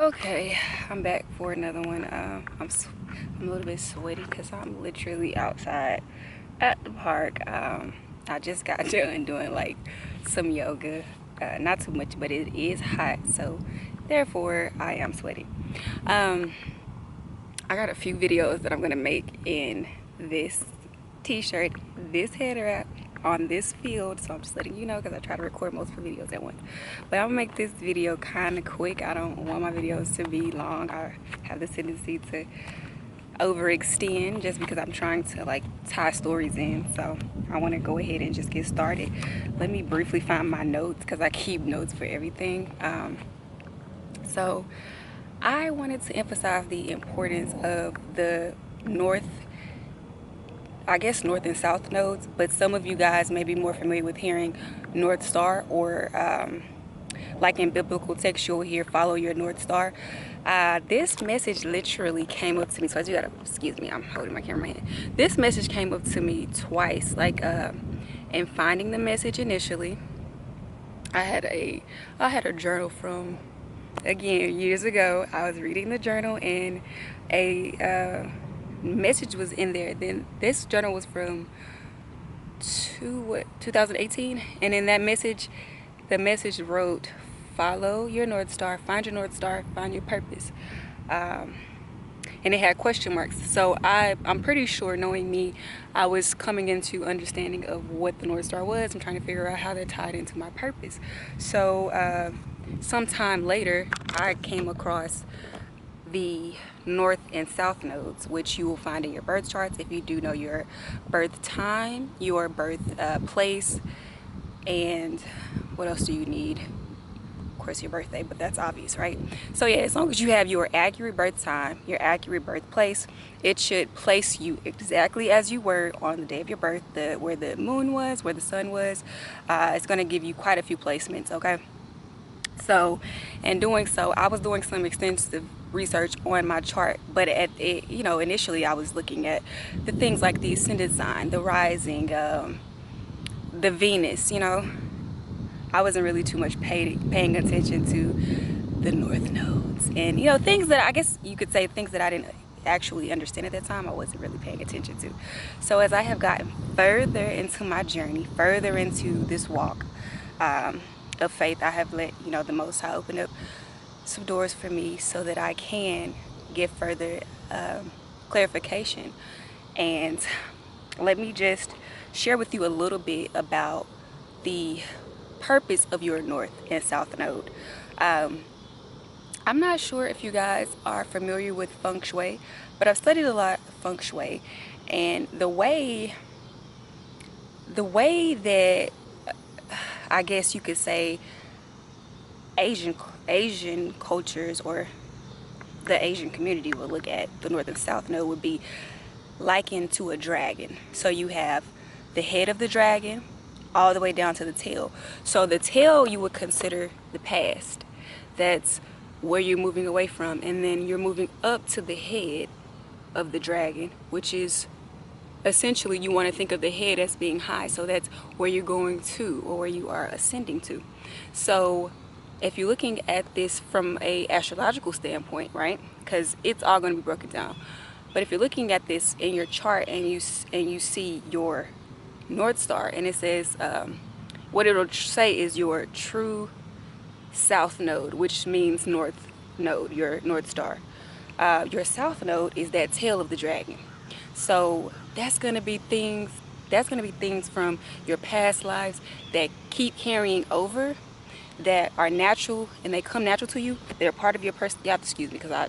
Okay, I'm back for another one. I'm a little bit sweaty because I'm literally outside at the park. I just got done doing like some yoga. Not too much, but it is hot, so therefore I am sweaty. Um, I got a few videos that I'm gonna make in this t-shirt, this head wrap, on this field, so I'm just letting you know because I try to record multiple videos at once. But I'm gonna make this video kind of quick. I don't want my videos to be long. I have the tendency to overextend just because I'm trying to like tie stories in. So I want to go ahead and just get started. Let me briefly find my notes because I keep notes for everything. So I wanted to emphasize the importance of the north and south nodes, but some of you guys may be more familiar with hearing North Star, or like in biblical text you'll hear follow your North Star. This message literally came up to me, so as you gotta excuse me, I'm holding my camera in my hand. This message came up to me twice, like in finding the message initially. I had a journal from, again, years ago. I was reading the journal and a message was in there. Then this journal was from 2018, and in that message, the message wrote, follow your North Star, find your North Star, find your purpose. And it had question marks. So I'm pretty sure, knowing me, I was coming into understanding of what the North Star was and trying to figure out how that tied into my purpose. So sometime later, I came across the north and south nodes, which you will find in your birth charts if you do know your birth time, your birth place, and what else do you need? Of course, your birthday, but that's obvious, right? So yeah, as long as you have your accurate birth time, your accurate birth place, it should place you exactly as you were on the day of your birth, where the moon was, where the sun was. It's going to give you quite a few placements, okay? So in doing so, I was doing some extensive research on my chart, but initially I was looking at the things like the ascendant sign, the rising, the Venus. I wasn't really too much paying attention to the north nodes, and things that I guess you could say, things that I didn't actually understand at that time. I wasn't really paying attention to. So as I have gotten further into my journey, further into this walk of faith, I have let the Most High open up some doors for me so that I can get further clarification. And let me just share with you a little bit about the purpose of your north and south node. I'm not sure if you guys are familiar with feng shui, but I've studied a lot of feng shui, and the way that, I guess you could say, Asian cultures, or the Asian community, will look at the north and south node would be likened to a dragon. So you have the head of the dragon all the way down to the tail. So the tail you would consider the past. That's where you're moving away from, and then you're moving up to the head of the dragon, which is essentially, you want to think of the head as being high. So that's where you're going to, or where you are ascending to. So if you're looking at this from a astrological standpoint, right, because it's all going to be broken down, but if you're looking at this in your chart and you see your North Star, and it says, what it'll say is your true south node, which means north node, your North Star. Your south node is that tail of the dragon. So that's going to be things from your past lives that keep carrying over, that are natural, and they come natural to you. They're part of your person. You have to excuse me because I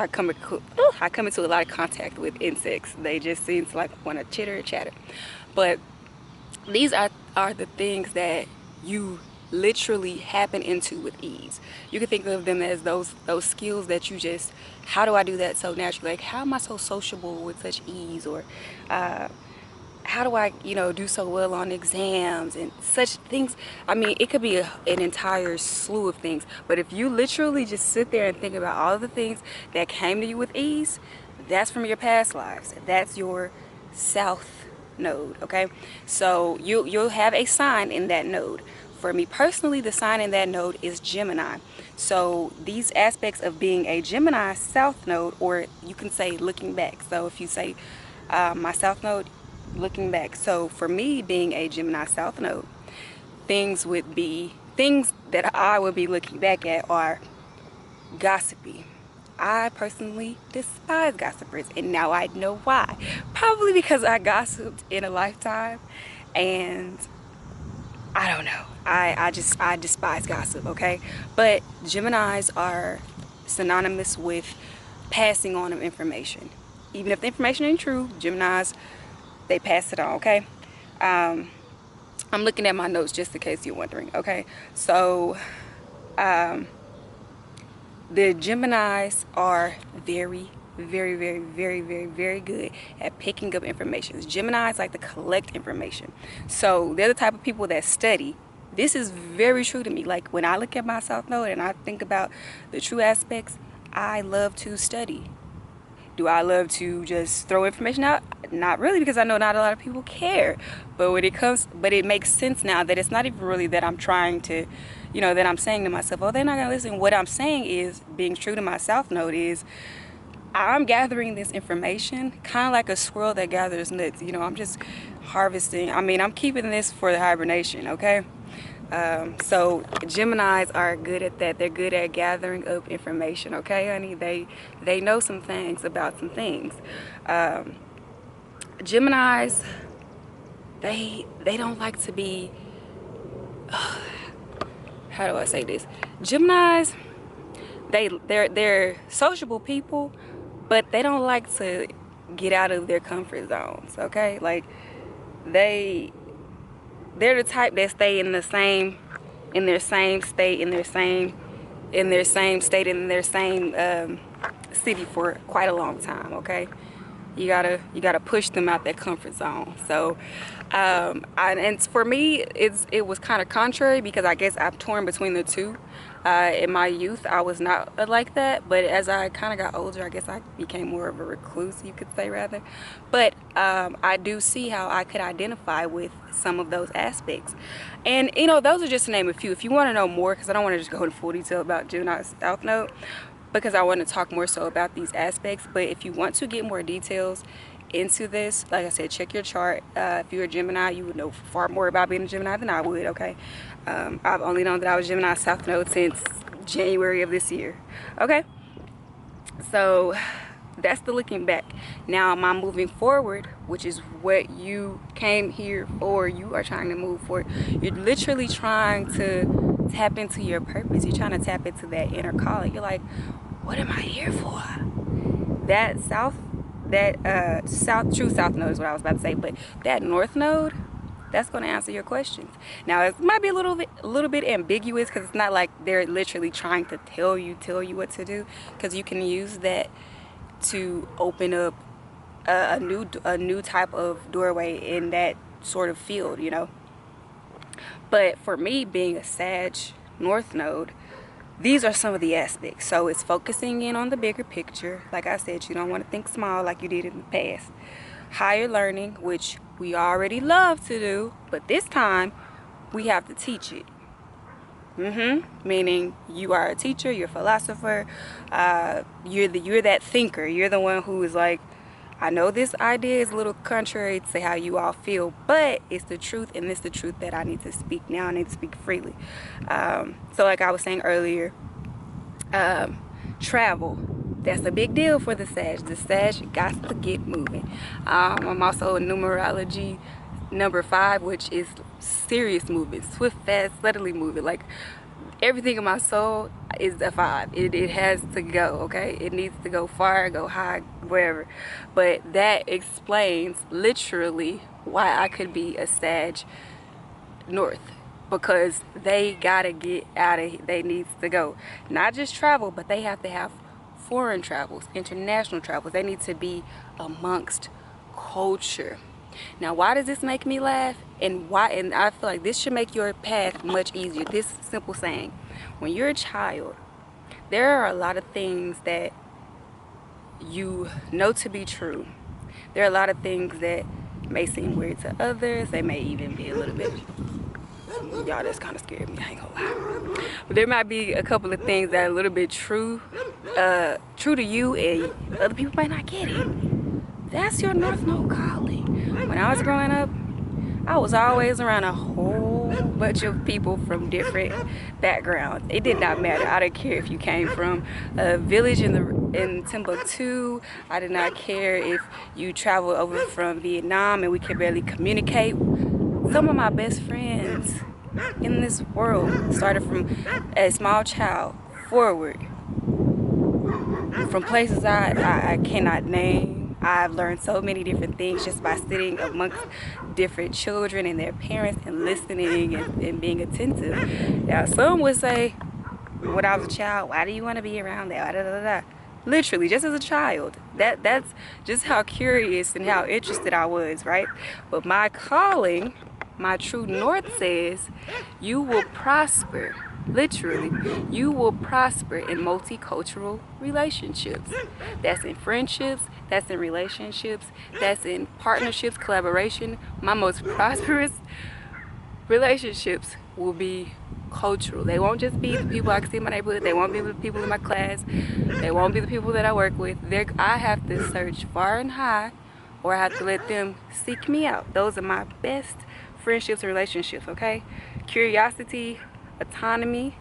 come into a lot of contact with insects. They just seem to like want to chitter and chatter. But these are the things that you literally happen into with ease. You can think of them as those skills that you just, how do I do that so naturally? Like, how am I so sociable with such ease? Or how do I do so well on exams and such things? I mean, it could be an entire slew of things, but if you literally just sit there and think about all of the things that came to you with ease, that's from your past lives. That's your south node. Okay, so you'll have a sign in that node. For me personally, the sign in that node is Gemini. So these aspects of being a Gemini South Node, or you can say looking back. So if you say my South Node, looking back. So for me, being a Gemini South Node, things that I would be looking back at are gossipy. I personally despise gossipers, and now I know why. Probably because I gossiped in a lifetime, and I don't know. I despise gossip, okay? But Geminis are synonymous with passing on of information. Even if the information ain't true, Geminis, they pass it on, okay? I'm looking at my notes just in case you're wondering, okay? So, the Geminis are very, very, very, very, very, very good at picking up information. Geminis like to collect information. So they're the type of people that study. This is very true to me. Like when I look at my South Node and I think about the true aspects, I love to study. Do I love to just throw information out? Not really, because I know not a lot of people care. But it makes sense now that it's not even really that I'm trying to, that I'm saying to myself, oh, they're not gonna listen. What I'm saying is, being true to my South Node is, I'm gathering this information kind of like a squirrel that gathers nuts. I'm just harvesting. I'm keeping this for the hibernation, okay? So Geminis are good at that. They're good at gathering up information, okay, honey? They know some things about some things. Geminis, they don't like to be, how do I say this? Geminis, they're sociable people, but they don't like to get out of their comfort zones, okay? Like they're the type that stay in their same state, in their same city for quite a long time, okay? You gotta push them out their comfort zone. So and for me, it was kind of contrary, because I guess I'm torn between the two. In my youth, I was not like that, but as I kind of got older, I guess I became more of a recluse, you could say, rather. But I do see how I could identify with some of those aspects. And those are just to name a few. If you want to know more, because I don't want to just go into full detail about Gemini South Node, because I want to talk more so about these aspects. But if you want to get more details into this, like I said, check your chart. If you're a Gemini, you would know far more about being a Gemini than I would, okay? I've only known that I was Gemini South Node since January of this year, okay? So that's the looking back. Now my moving forward, which is what you came here for, you are trying to move forward. You're literally trying to tap into your purpose. You're trying to tap into that inner calling. You're like, what am I here for? That true South Node is what I was about to say, but that North Node, that's going to answer your questions. Now it might be a little bit ambiguous, because it's not like they're literally trying to tell you what to do, because you can use that to open up a new type of doorway in that sort of field, But for me, being a Sag North Node, these are some of the aspects. So it's focusing in on the bigger picture. Like I said, you don't want to think small like you did in the past. Higher learning, which we already love to do, but this time we have to teach it. Meaning you are a teacher, you're a philosopher, you're that thinker. You're the one who is like, I know this idea is a little contrary to how you all feel, but it's the truth, and it's the truth that I need to speak now. I need to speak freely. So like I was saying earlier, travel, that's a big deal for the Sag. The Sag got to get moving. I'm also in numerology number 5, which is serious movement, swift, fast, steadily moving. Like everything in my soul is a 5. It has to go, okay? It needs to go far, go high, wherever. But that explains literally why I could be a Sag North, because they gotta get out of here. They needs to go. Not just travel, but they have to have foreign travels, international travels. They need to be amongst culture. Now, why does this make me laugh? And I feel like this should make your path much easier. This simple saying: when you're a child, there are a lot of things that you know to be true. There are a lot of things that may seem weird to others. They may even be a little bit Y'all, that's kind of scared me, I ain't gonna lie. But there might be a couple of things that are a little bit true to you, and other people might not get it. That's your North Node calling. When I was growing up, I was always around a whole bunch of people from different backgrounds. It did not matter. I didn't care if you came from a village in Timbuktu. I did not care if you traveled over from Vietnam and we could barely communicate. Some of my best friends in this world started from a small child forward, from places I cannot name. I've learned so many different things just by sitting amongst different children and their parents and listening and being attentive. Now, some would say, when I was a child, why do you want to be around that? Da, da, da, da. Literally, just as a child. That's just how curious and how interested I was, right? But my calling, my true north says, you will prosper. Literally, you will prosper in multicultural relationships. That's in friendships, that's in relationships, that's in partnerships, collaboration. My most prosperous relationships will be cultural. They won't just be the people I can see in my neighborhood. They won't be the people in my class. They won't be the people that I work with. I have to search far and high, or I have to let them seek me out. Those are my best friendships and relationships, okay? Curiosity, autonomy,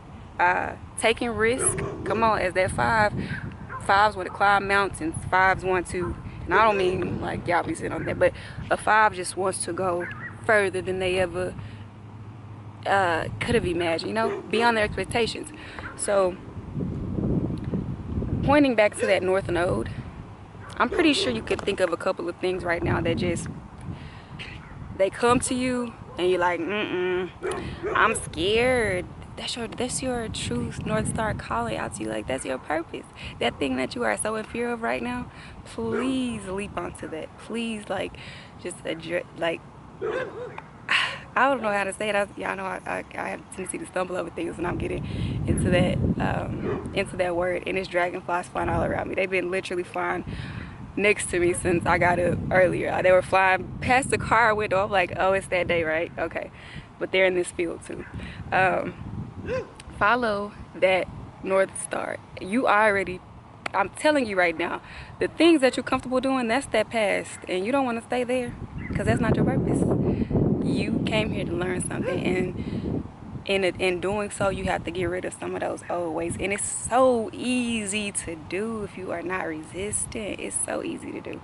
taking risk. Come on, as that fives want to climb mountains, fives want to, and I don't mean like y'all be sitting on that, but a five just wants to go further than they ever could have imagined, you know, beyond their expectations. So pointing back to that North Node, I'm pretty sure you could think of a couple of things right now that just, they come to you and you're like, I'm scared. That's your true North Star calling out to you. Like, that's your purpose. That thing that you are so in fear of right now, please leap onto that. Please, like, just address, like, I don't know how to say it. Y'all know I have a tendency to stumble over things when I'm getting into that word. And it's dragonflies flying all around me. They've been literally flying next to me since I got up earlier. They were flying past the car window. I'm like, oh, it's that day, right? Okay. But they're in this field too. Follow that North Star. You already, I'm telling you right now, the things that you're comfortable doing, that's that past. And you don't want to stay there because that's not your purpose. You came here to learn something, and in doing so, you have to get rid of some of those old ways. And it's so easy to do if you are not resistant. It's so easy to do.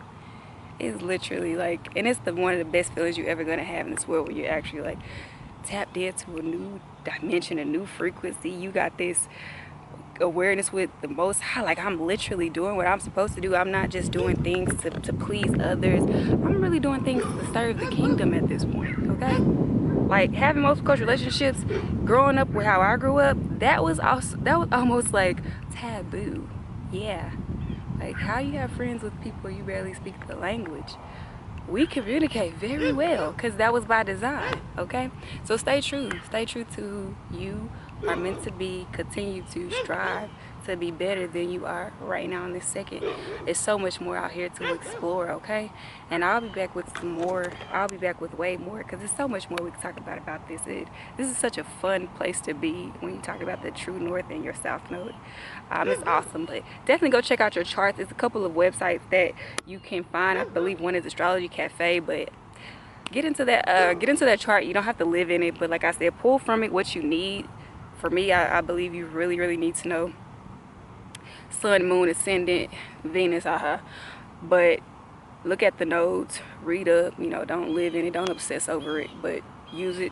It's literally like, and it's one of the best feelings you're ever gonna have in this world, when you're actually like tapped into a new dimension, a new frequency. You got this awareness with the Most High. Like, I'm literally doing what I'm supposed to do. I'm not just doing things to please others. I'm really doing things to serve the kingdom at this point, okay? Like, having multiple relationships, growing up with how I grew up, that was almost like taboo. Yeah. Like, how you have friends with people you barely speak the language? We communicate very well because that was by design, okay? So stay true to who you are meant to be. Continue to strive to be better than you are right now in this second. There's so much more out here to explore, okay? And I'll be back with some more. I'll be back with way more, because there's so much more we can talk about this. This is such a fun place to be when you talk about the true north and your south node. It's awesome. But definitely go check out your charts. There's a couple of websites that you can find. I believe one is Astrology Cafe, but get into that chart. You don't have to live in it, but like I said, pull from it what you need. For me, I believe you really need to know Sun, Moon, Ascendant, Venus, but look at the nodes, read up, you know, don't live in it, don't obsess over it, but use it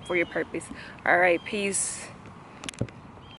for your purpose. All right, peace.